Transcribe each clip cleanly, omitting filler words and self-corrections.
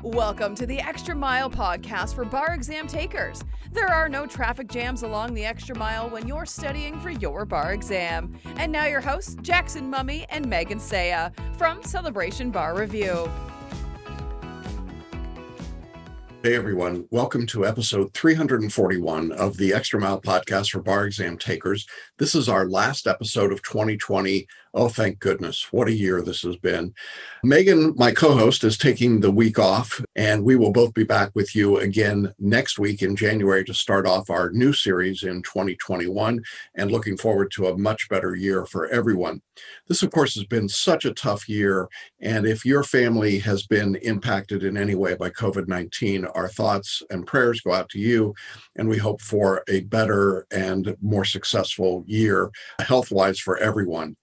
Welcome to the Extra Mile podcast for bar exam takers. There are no traffic jams along the extra mile when you're studying for your bar exam. And now your hosts, Jackson Mummy and Megan Saya from Celebration Bar Review. Hey everyone, welcome to episode 341 of the Extra Mile podcast for bar exam takers. This is our last episode of 2020. Oh, thank goodness. What a year this has been. Megan, my co-host, is taking the week off, and we will both be back with you again next week in January to start off our new series in 2021, and looking forward to a much better year for everyone. This, of course, has been such a tough year, and if your family has been impacted in any way by COVID-19, our thoughts and prayers go out to you, and we hope for a better and more successful year, health-wise, for everyone.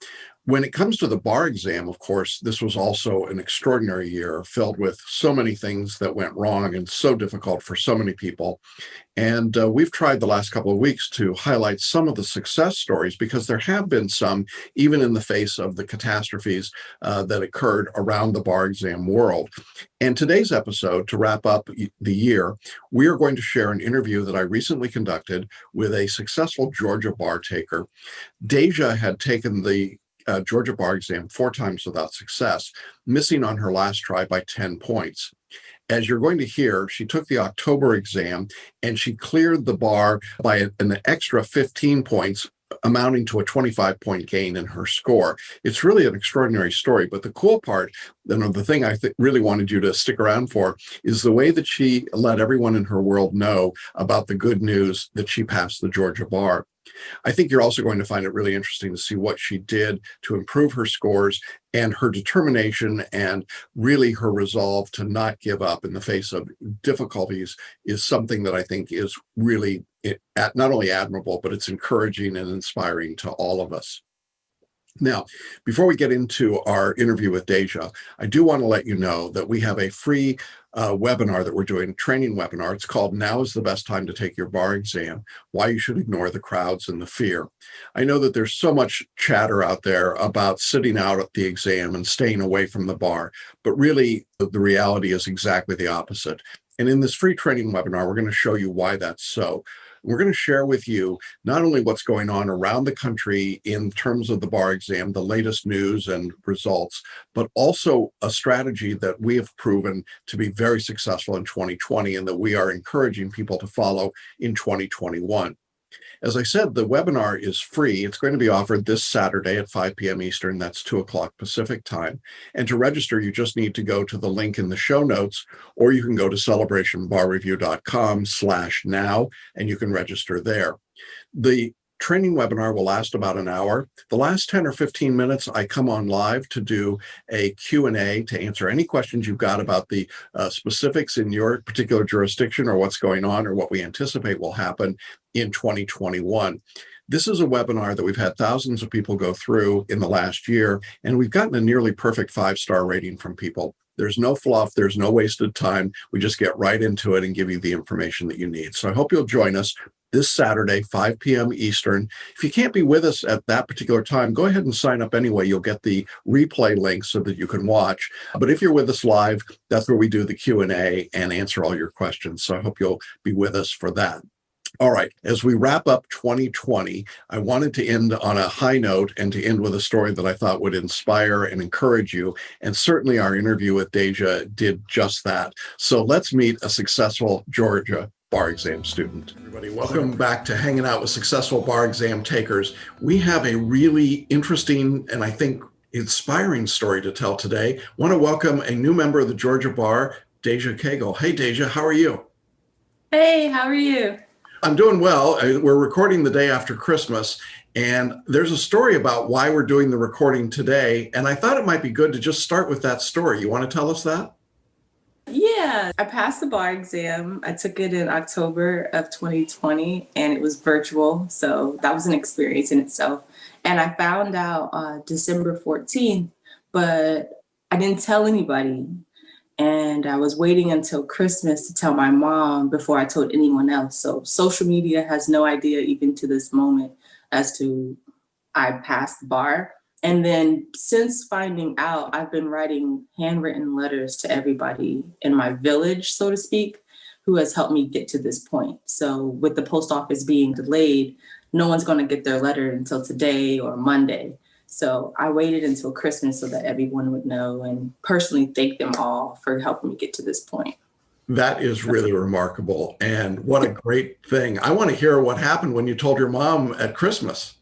When it comes to the bar exam, of course, this was also an extraordinary year filled with so many things that went wrong and so difficult for so many people. And we've tried the last couple of weeks to highlight some of the success stories because there have been some, even in the face of the catastrophes that occurred around the bar exam world. And today's episode, to wrap up the year, we are going to share an interview that I recently conducted with a successful Georgia bar taker. Deja had taken the Georgia bar exam 4 times without success, missing on her last try by 10 points. As you're going to hear, she took the October exam and she cleared the bar by an extra 15 points, amounting to a 25-point gain in her score. It's really an extraordinary story, but the cool part, and the thing I really wanted you to stick around for, is the way that she let everyone in her world know about the good news that she passed the Georgia bar. I think you're also going to find it really interesting to see what she did to improve her scores, and her determination and really her resolve to not give up in the face of difficulties is something that I think is really not only admirable, but it's encouraging and inspiring to all of us. Now, before we get into our interview with Deja, I do want to let you know that we have a free webinar that we're doing, a training webinar. It's called Now is the Best Time to Take Your Bar Exam, Why You Should Ignore the Crowds and the Fear. I know that there's so much chatter out there about sitting out at the exam and staying away from the bar, but really the reality is exactly the opposite. And in this free training webinar, we're going to show you why that's so. We're going to share with you not only what's going on around the country in terms of the bar exam, the latest news and results, but also a strategy that we have proven to be very successful in 2020 and that we are encouraging people to follow in 2021. As I said, the webinar is free. It's going to be offered this Saturday at 5 p.m. Eastern. That's 2 o'clock Pacific time. And to register, you just need to go to the link in the show notes, or you can go to celebrationbarreview.com/now, and you can register there. The training webinar will last about an hour. The last 10 or 15 minutes, I come on live to do a Q&A to answer any questions you've got about the specifics in your particular jurisdiction or what's going on or what we anticipate will happen in 2021. This is a webinar that we've had thousands of people go through in the last year, and we've gotten a nearly perfect 5-star rating from people. There's no fluff, there's no wasted time. We just get right into it and give you the information that you need. So I hope you'll join us this Saturday, 5 p.m. Eastern. If you can't be with us at that particular time, go ahead and sign up anyway. You'll get the replay link so that you can watch. But if you're with us live, that's where we do the Q&A and answer all your questions. So I hope you'll be with us for that. All right, as we wrap up 2020, I wanted to end on a high note and to end with a story that I thought would inspire and encourage you. And certainly our interview with Deja did just that. So let's meet a successful Georgia bar exam student. Everybody, welcome back to Hanging Out with Successful Bar Exam Takers. We have a really interesting and I think inspiring story to tell today. I want to welcome a new member of the Georgia bar, Deja Cagle. Hey, Deja, how are you? Hey, how are you? I'm doing well. We're recording the day after Christmas, and there's a story about why we're doing the recording today, and I thought it might be good to just start with that story. You want to tell us that? Yeah, I passed the bar exam. I took it in October of 2020, and it was virtual, so that was an experience in itself. And I found out December 14th, but I didn't tell anybody. And I was waiting until Christmas to tell my mom before I told anyone else. So social media has no idea even to this moment as to I passed the bar. And then since finding out, I've been writing handwritten letters to everybody in my village, so to speak, who has helped me get to this point. So with the post office being delayed, no one's going to get their letter until today or Monday. So I waited until Christmas so that everyone would know, and personally thank them all for helping me get to this point. That is really remarkable. And what a great thing. I want to hear what happened when you told your mom at Christmas.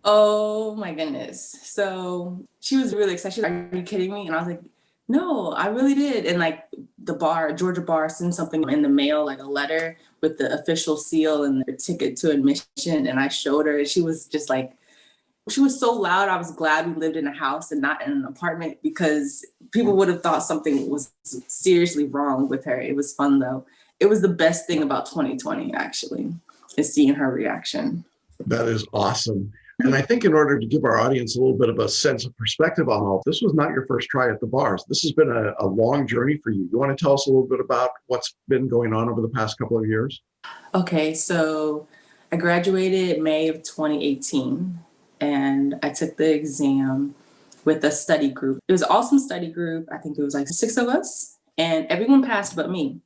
Oh my goodness. So she was really excited. She's like, "Are you kidding me?" And I was like, "No, I really did." And like the bar, Georgia bar, sent something in the mail, like a letter with the official seal and the ticket to admission. And I showed her, and she was just like, she was so loud. I was glad we lived in a house and not in an apartment, because people would have thought something was seriously wrong with her. It was fun though. It was the best thing about 2020, actually, is seeing her reaction. That is awesome. And I think in order to give our audience a little bit of a sense of perspective on all, this was not your first try at the bars. This has been a long journey for you. You want to tell us a little bit about what's been going on over the past couple of years? Okay, so I graduated May of 2018, and I took the exam with a study group. It was an awesome study group. I think it was like 6 of us, and everyone passed but me.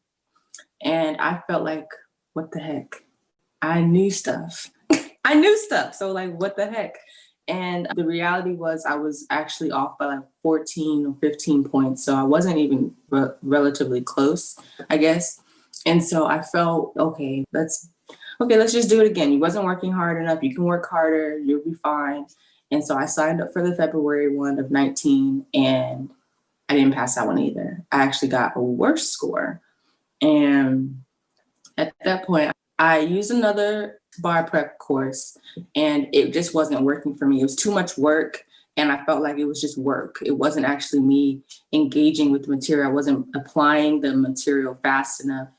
And I felt like, what the heck? I knew stuff. I knew stuff. So like, what the heck? And the reality was I was actually off by like 14 or 15 points. So I wasn't even relatively close, I guess. And so I felt, okay, let's just do it again. You wasn't working hard enough. You can work harder. You'll be fine. And so I signed up for the February one of 19, and I didn't pass that one either. I actually got a worse score. And at that point, I used another bar prep course, and it just wasn't working for me. It was too much work, and I felt like it was just work. It wasn't actually me engaging with the material. I wasn't applying the material fast enough.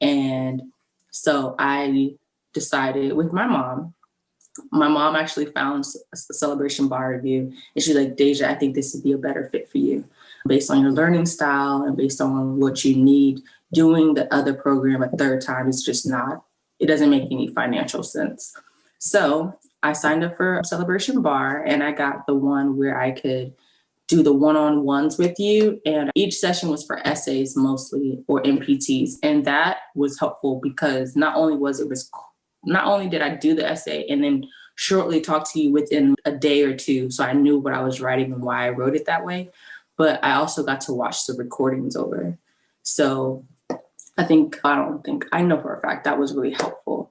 And so I decided with my mom actually found a celebration bar review, and she's like, "Deja, I think this would be a better fit for you based on your learning style and based on what you need. Doing the other program a third time is just not, it doesn't make any financial sense." So I signed up for Celebration Bar, and I got the one where I could do the one-on-ones with you. And each session was for essays mostly, or MPTs. And that was helpful because not only did I do the essay and then shortly talk to you within a day or two, so I knew what I was writing and why I wrote it that way, but I also got to watch the recordings over. So I know for a fact that was really helpful.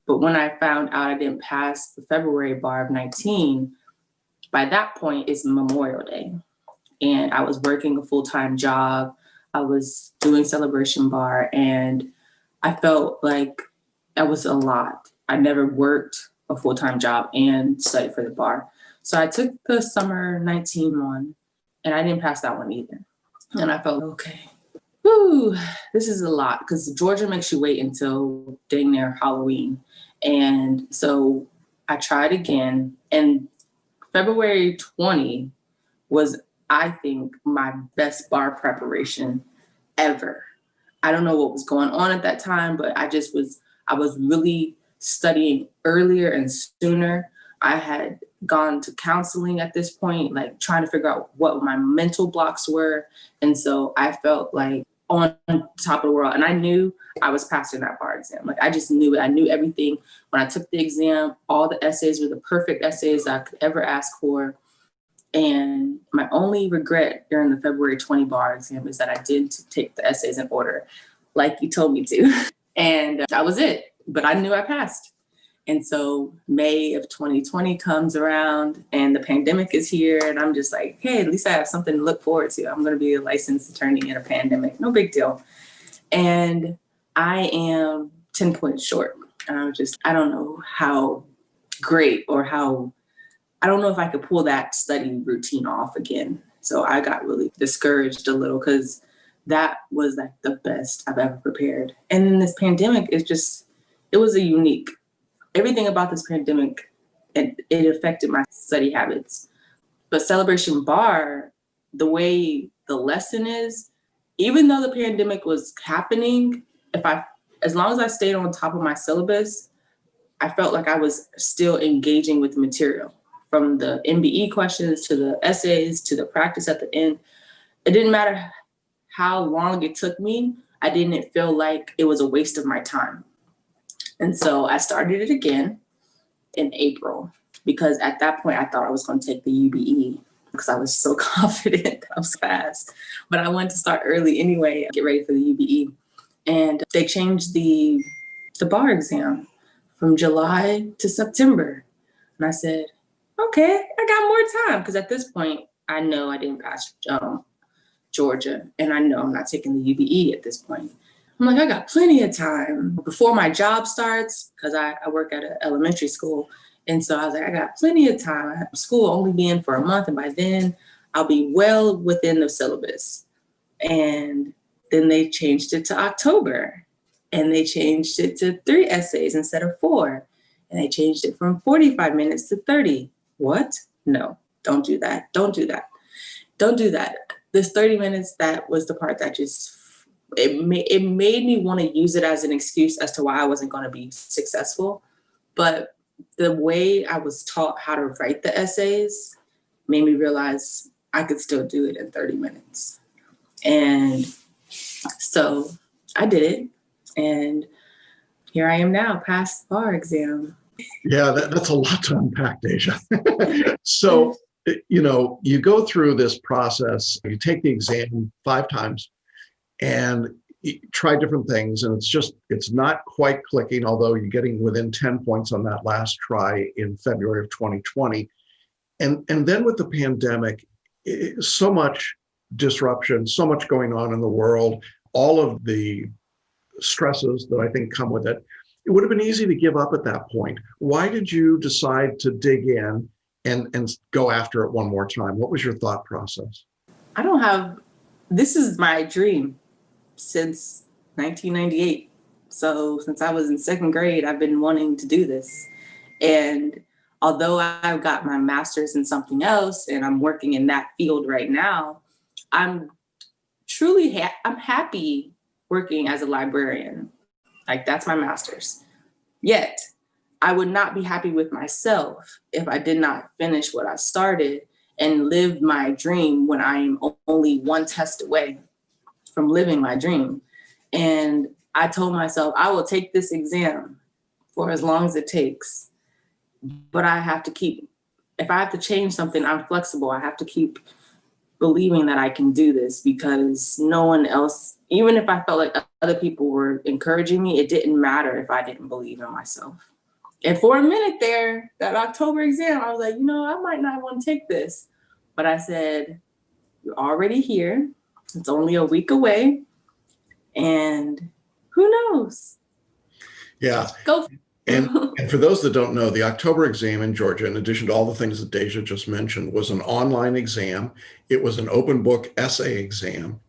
But when I found out I didn't pass the February bar of 19, by that point it's Memorial Day. And I was working a full-time job. I was doing Celebration Bar, and I felt like that was a lot. I never worked a full-time job and studied for the bar. So I took the summer 19 one, and I didn't pass that one either. And I felt, okay, whew, this is a lot, because Georgia makes you wait until dang near Halloween. And so I tried again, and February 20 was, I think, my best bar preparation ever. I don't know what was going on at that time, but I was really studying earlier and sooner. I had gone to counseling at this point, like trying to figure out what my mental blocks were. And so I felt like on top of the world. And I knew I was passing that bar exam. Like I just knew it. I knew everything. When I took the exam, all the essays were the perfect essays I could ever ask for. And my only regret during the February 20 bar exam is that I didn't take the essays in order like you told me to. And that was it. But I knew I passed. And so May of 2020 comes around, and the pandemic is here. And I'm just like, hey, at least I have something to look forward to. I'm going to be a licensed attorney in a pandemic. No big deal. And I am 10 points short. And I don't know how great or I don't know if I could pull that study routine off again. So I got really discouraged a little, because that was like the best I've ever prepared. And then this pandemic it was a unique, everything about this pandemic, it affected my study habits. But Celebration Bar, the way the lesson is, even though the pandemic was happening, as long as I stayed on top of my syllabus, I felt like I was still engaging with the material. from the MBE questions to the essays to the practice at the end. It didn't matter how long it took me. I didn't feel like it was a waste of my time. And so I started it again in April, because at that point I thought I was going to take the UBE because I was so confident that I was fast. But I wanted to start early anyway, get ready for the UBE. And they changed the bar exam from July to September. And I said, okay, I got more time. Because at this point, I know I didn't pass Georgia, and I know I'm not taking the UBE at this point. I'm like, I got plenty of time before my job starts, because I work at an elementary school. And so I was like, I got plenty of time. I have school only being for a month, and by then I'll be well within the syllabus. And then they changed it to October, and they changed it to 3 essays instead of 4. And they changed it from 45 minutes to 30. What? No, don't do that. Don't do that. Don't do that. This 30 minutes, that was the part that just, it made me want to use it as an excuse as to why I wasn't going to be successful. But the way I was taught how to write the essays made me realize I could still do it in 30 minutes. And so I did it. And here I am now, past the bar exam. Yeah, that's a lot to unpack, Deja. So, you go through this process, you take the exam 5 times and you try different things, and it's not quite clicking, although you're getting within 10 points on that last try in February of 2020. And then with the pandemic, so much disruption, so much going on in the world, all of the stresses that I think come with it. It would have been easy to give up at that point. Why did you decide to dig in and go after it one more time? What was your thought process? This is my dream since 1998. So since I was in 2nd grade, I've been wanting to do this. And although I've got my master's in something else and I'm working in that field right now, I'm truly I'm happy working as a librarian. Like, that's my master's. Yet, I would not be happy with myself if I did not finish what I started and live my dream when I am only 1 test away from living my dream. And I told myself, I will take this exam for as long as it takes. But I have to if I have to change something, I'm flexible. I have to keep believing that I can do this, because no one else, even if I felt like other people were encouraging me, it didn't matter if I didn't believe in myself. And for a minute there, that October exam, I was like, I might not want to take this. But I said, you're already here. It's only a week away. And who knows? Yeah. Go. And for those that don't know, the October exam in Georgia, in addition to all the things that Deja just mentioned, was an online exam. It was an open book essay exam.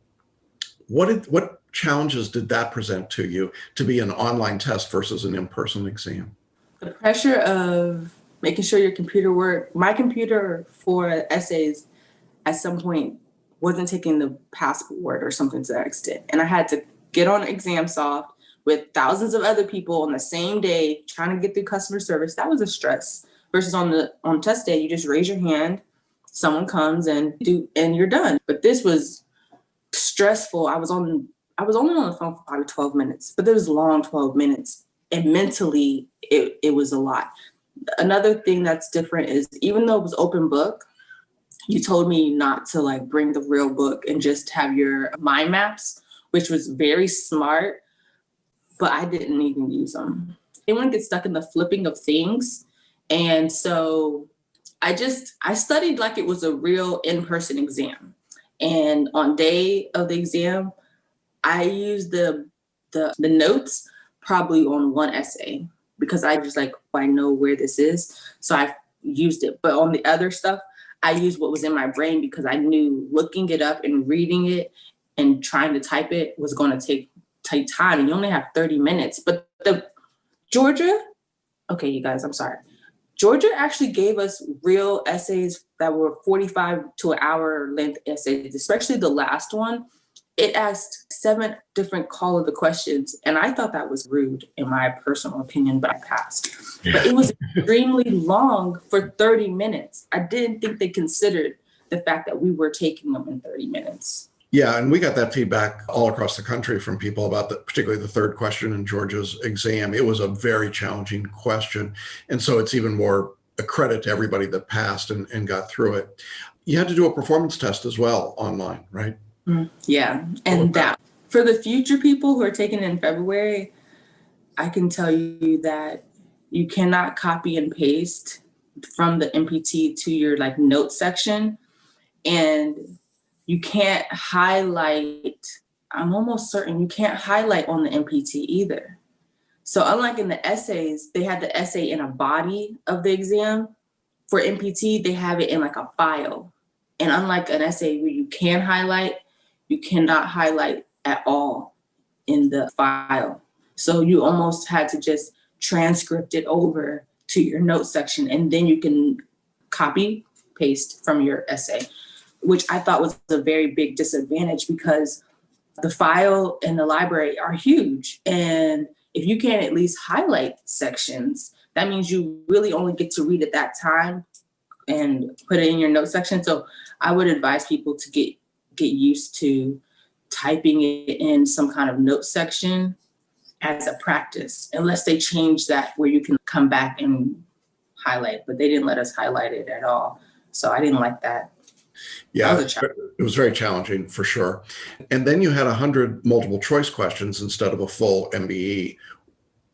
What challenges did that present to you, to be an online test versus an in-person exam? The pressure of making sure your computer worked. My computer for essays at some point wasn't taking the passport or something to that extent. And I had to get on ExamSoft with thousands of other people on the same day trying to get through customer service. That was a stress. Versus on test day, you just raise your hand, someone comes and you're done. But this was stressful. I was only on the phone for probably 12 minutes, but there was long 12 minutes. And mentally, it was a lot. Another thing that's different is, even though it was open book, you told me not to bring the real book and just have your mind maps, which was very smart, but I didn't even use them. Anyone gets stuck in the flipping of things. And so I studied like it was a real in-person exam. And on day of the exam, I used the notes probably on 1 essay, because I just I know where this is. So I used it. But on the other stuff, I used what was in my brain, because I knew looking it up and reading it and trying to type it was going to take time. And you only have 30 minutes. But Georgia, okay, you guys, I'm sorry. Georgia actually gave us real essays that were 45 to an hour length essays, especially the last one. it asked 7 different call of the questions. And I thought that was rude in my personal opinion, but I passed. But it was extremely long for 30 minutes. I didn't think they considered the fact that we were taking them in 30 minutes. Yeah, and we got that feedback all across the country from people about particularly the third question in Georgia's exam. It was a very challenging question. And so it's even more a credit to everybody that passed and got through it. You had to do a performance test as well online, right? Yeah. And that for the future people who are taking it in February, I can tell you that you cannot copy and paste from the MPT to your notes section. And you can't highlight. I'm almost certain you can't highlight on the MPT either. So unlike in the essays, they had the essay in a body of the exam. For MPT, they have it in a file. And unlike an essay where you can highlight, you cannot highlight at all in the file. So you almost had to just transcript it over to your notes section, and then you can copy, paste from your essay, which I thought was a very big disadvantage because the file and the library are huge. And if you can't at least highlight sections, that means you really only get to read at that time and put it in your notes section. So I would advise people to get used to typing it in some kind of note section as a practice, unless they change that where you can come back and highlight, but they didn't let us highlight it at all. So I didn't like that. Yeah, it was very challenging for sure. And then you had 100 multiple choice questions instead of a full MBE.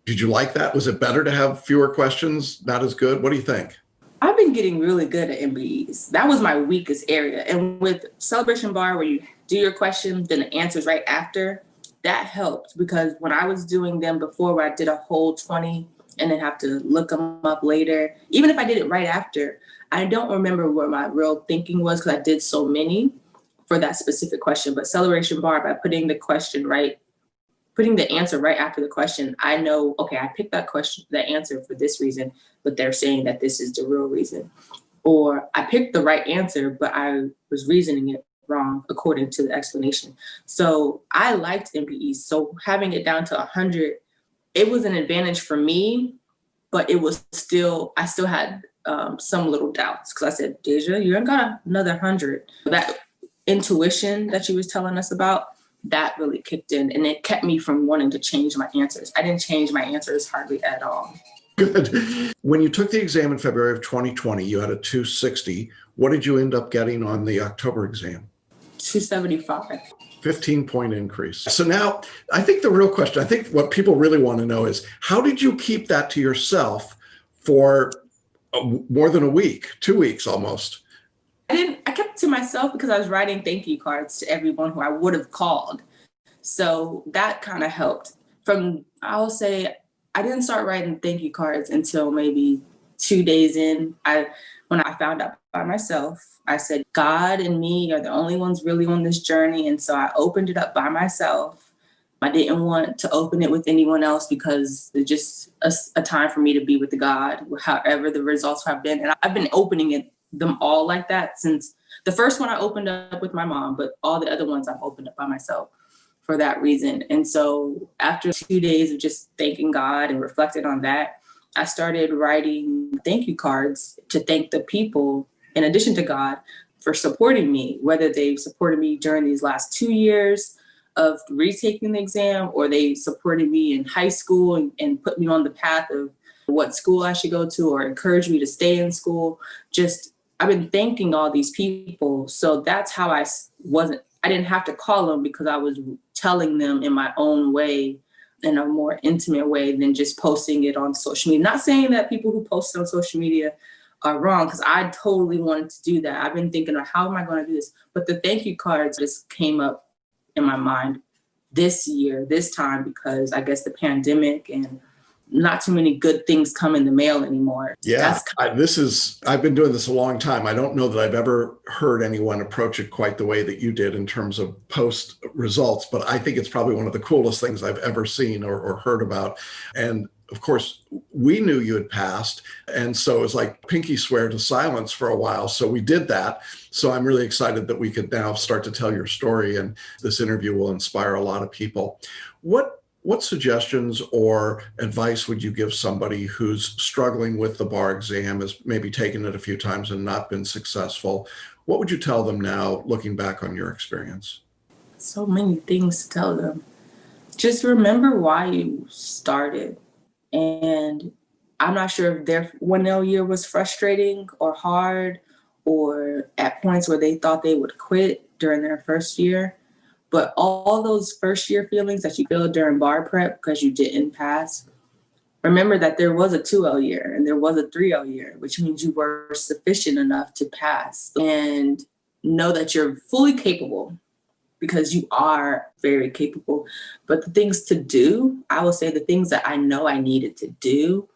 Did you like that? Was it better to have fewer questions? Not as good? What do you think? I've been getting really good at MBEs. That was my weakest area. And with Celebration Bar, where you do your question, then the answers right after, that helped because when I was doing them before where I did a whole 20 and then have to look them up later, even if I did it right after, I don't remember what my real thinking was because I did so many for that specific question. But Celebration Bar, by putting the answer right after the question, I know, okay, I picked that question, the answer for this reason, but they're saying that this is the real reason. Or I picked the right answer, but I was reasoning it wrong according to the explanation. So I liked MPEs. So having it down to 100, it was an advantage for me, but I still had some little doubts because I said, Deja, you ain't got another 100. That intuition that she was telling us about, that really kicked in and it kept me from wanting to change my answers. I didn't change my answers hardly at all. Good. When you took the exam in February of 2020, you had a 260. What did you end up getting on the October exam? 275. 15-point increase. So now I think the real question, I think what people really want to know is, how did you keep that to yourself for more than a week, 2 weeks almost? I kept it to myself because I was writing thank you cards to everyone who I would have called. So that kind of helped. I'll say I didn't start writing thank you cards until maybe 2 days in. When I found out by myself, I said, God and me are the only ones really on this journey. And so I opened it up by myself. I didn't want to open it with anyone else because it's just a time for me to be with the God, however the results have been. And I've been opening them all like that since the first one I opened up with my mom, but all the other ones I've opened up by myself for that reason. And so after 2 days of just thanking God and reflecting on that, I started writing thank you cards to thank the people, in addition to God, for supporting me, whether they've supported me during these last 2 years of retaking the exam, or they supported me in high school and put me on the path of what school I should go to, or encouraged me to stay in school. I've been thanking all these people. So that's how I didn't have to call them because I was telling them in my own way, in a more intimate way than just posting it on social media. Not saying that people who post on social media are wrong, because I totally wanted to do that. I've been thinking of how am I going to do this? But the thank you cards just came up in my mind this time, because I guess the pandemic and not too many good things come in the mail anymore. Yeah, I've been doing this a long time. I don't know that I've ever heard anyone approach it quite the way that you did in terms of post results, but I think it's probably one of the coolest things I've ever seen or heard about. And of course, we knew you had passed. And so it was like pinky swear to silence for a while. So we did that. So I'm really excited that we could now start to tell your story. And this interview will inspire a lot of people. What suggestions or advice would you give somebody who's struggling with the bar exam, has maybe taken it a few times and not been successful? What would you tell them now, looking back on your experience? So many things to tell them. Just remember why you started. And I'm not sure if their 1L year was frustrating or hard, or at points where they thought they would quit during their first year. But all those first year feelings that you feel during bar prep because you didn't pass, remember that there was a 2L year and there was a 3L year, which means you were sufficient enough to pass. And know that you're fully capable, because you are very capable. But the things to do, I will say the things that I know I needed to do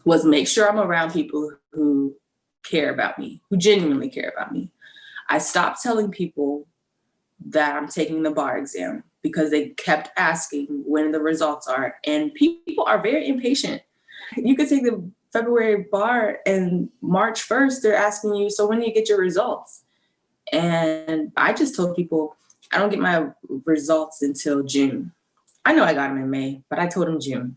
was make sure I'm around people who care about me, who genuinely care about me. I stopped telling people that I'm taking the bar exam because they kept asking when the results are. And people are very impatient. You could take the February bar and March 1st, they're asking you, so when do you get your results? And I just told people, I don't get my results until June. I know I got them in May, but I told them June.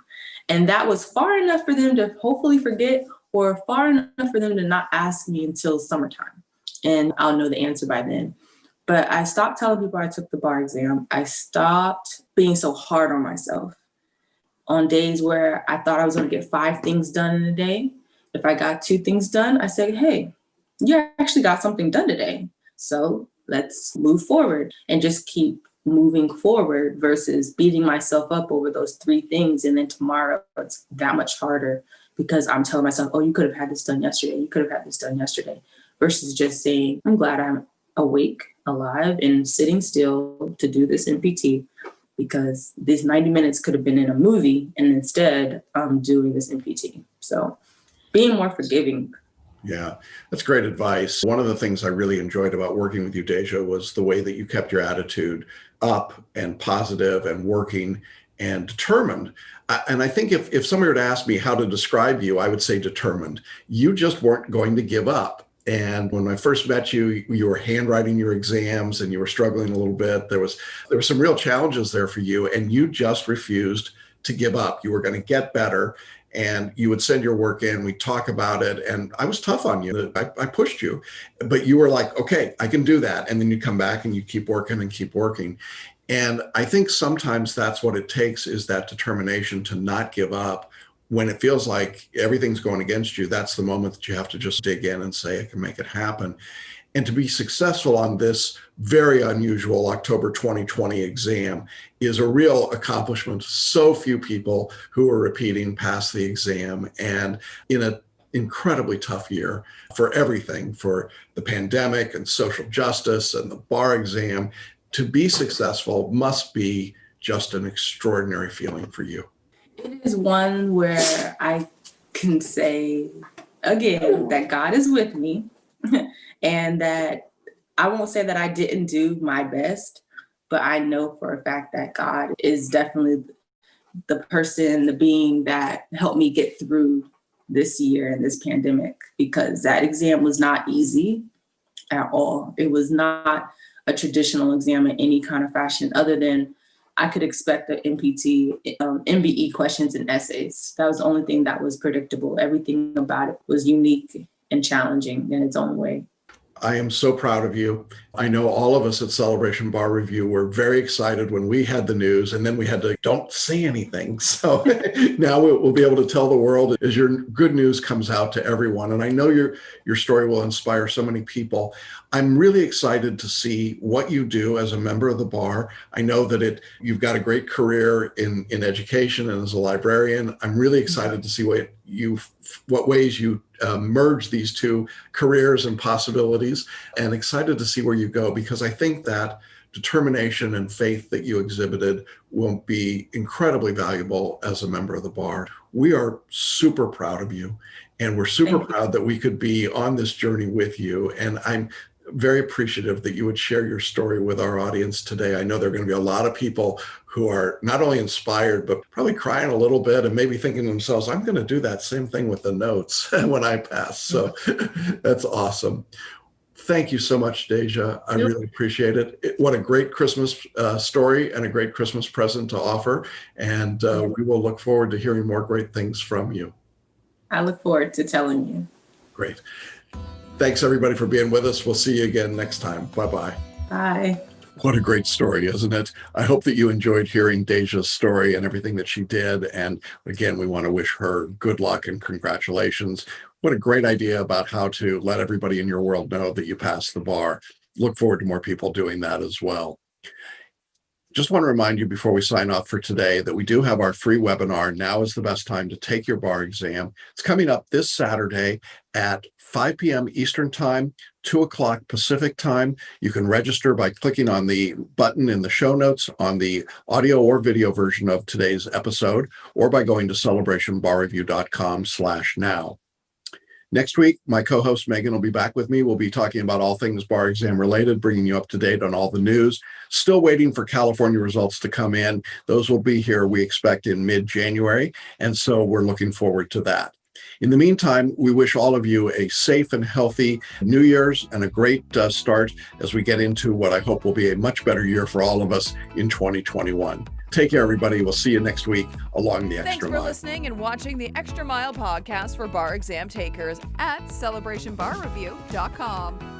And that was far enough for them to hopefully forget, or far enough for them to not ask me until summertime. And I'll know the answer by then. But I stopped telling people I took the bar exam. I stopped being so hard on myself. On days where I thought I was going to get 5 things done in a day, if I got 2 things done, I said, hey, you actually got something done today. So let's move forward and just keep moving forward versus beating myself up over those 3 things. And then tomorrow it's that much harder because I'm telling myself, oh, you could have had this done yesterday. You could have had this done yesterday. Versus just saying, I'm glad I'm awake, alive, and sitting still to do this MPT, because these 90 minutes could have been in a movie, and instead I'm doing this MPT. So being more forgiving. Yeah, that's great advice. One of the things I really enjoyed about working with you, Deja, was the way that you kept your attitude up and positive and working and determined. And I think if somebody were to ask me how to describe you, I would say determined. You just weren't going to give up. And when I first met you, you were handwriting your exams and you were struggling a little bit. There were some real challenges there for you, and you just refused to give up. You were going to get better, and you would send your work in. We'd talk about it, and I was tough on you. I pushed you, but you were like, okay, I can do that. And then you come back and you keep working and keep working. And I think sometimes that's what it takes, is that determination to not give up. When it feels like everything's going against you, that's the moment that you have to just dig in and say, I can make it happen. And to be successful on this very unusual October 2020 exam is a real accomplishment. So few people who are repeating pass the exam, and in an incredibly tough year for everything, for the pandemic and social justice and the bar exam, to be successful must be just an extraordinary feeling for you. It is one where I can say, again, that God is with me and that I won't say that I didn't do my best, but I know for a fact that God is definitely the person, the being that helped me get through this year and this pandemic, because that exam was not easy at all. It was not a traditional exam in any kind of fashion, other than I could expect the MPT, MBE questions and essays. That was the only thing that was predictable. Everything about it was unique and challenging in its own way. I am so proud of you. I know all of us at Celebration Bar Review were very excited when we had the news, and then we had to don't say anything. So now we'll be able to tell the world as your good news comes out to everyone. And I know your story will inspire so many people. I'm really excited to see what you do as a member of the bar. I know that you've got a great career in education and as a librarian. I'm really excited to see what ways you merge these two careers and possibilities, and excited to see where you go, because I think that determination and faith that you exhibited will be incredibly valuable as a member of the bar. We are super proud of you, and we're super proud that we could be on this journey with you. And I'm very appreciative that you would share your story with our audience today. I know there are going to be a lot of people who are not only inspired, but probably crying a little bit and maybe thinking to themselves, I'm going to do that same thing with the notes when I pass. So that's awesome. Thank you so much, Deja. I really appreciate it. What a great Christmas story and a great Christmas present to offer. And we will look forward to hearing more great things from you. I look forward to telling you. Great. Thanks, everybody, for being with us. We'll see you again next time. Bye-bye. Bye. What a great story, isn't it? I hope that you enjoyed hearing Deja's story and everything that she did. And again, we want to wish her good luck and congratulations. What a great idea about how to let everybody in your world know that you passed the bar. Look forward to more people doing that as well. Just want to remind you before we sign off for today that we do have our free webinar. Now is the best time to take your bar exam. It's coming up this Saturday at 5 p.m. Eastern Time, 2 o'clock Pacific Time. You can register by clicking on the button in the show notes on the audio or video version of today's episode, or by going to celebrationbarreview.com/now. Next week, my co-host Megan will be back with me. We'll be talking about all things bar exam related, bringing you up to date on all the news. Still waiting for California results to come in. Those will be here, we expect, in mid-January. And so we're looking forward to that. In the meantime, we wish all of you a safe and healthy New Year's and a great start as we get into what I hope will be a much better year for all of us in 2021. Take care, everybody. We'll see you next week along the Extra Mile. Thanks for listening and watching the Extra Mile podcast for bar exam takers at celebrationbarreview.com.